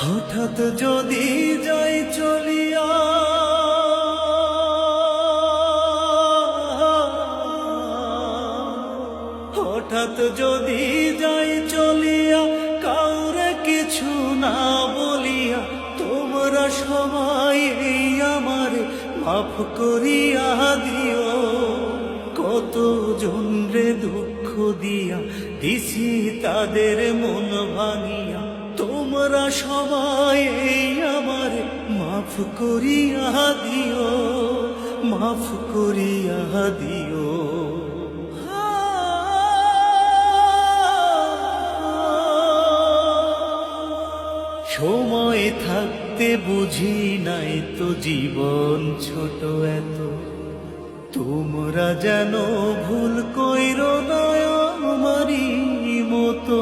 হঠাৎ যদি যাই চলিয়া, হঠাৎ যদি যাই চলিয়া, কাউরে কিছু না বলিয়া, তোমরা সবাই আমারে মাফ করিয়া দিও। কত জনরে দুঃখ দিয়া দিছি তাদের মন ভাঙিয়া, তোমরা সবাই আমারে মাফ করিয়া দিও, মাফ করিয়া দিও। সময় থাকতে বুঝি নাই তো জীবন ছোট এত, তোমরা যেন ভুল কইরো না আমারই মতো।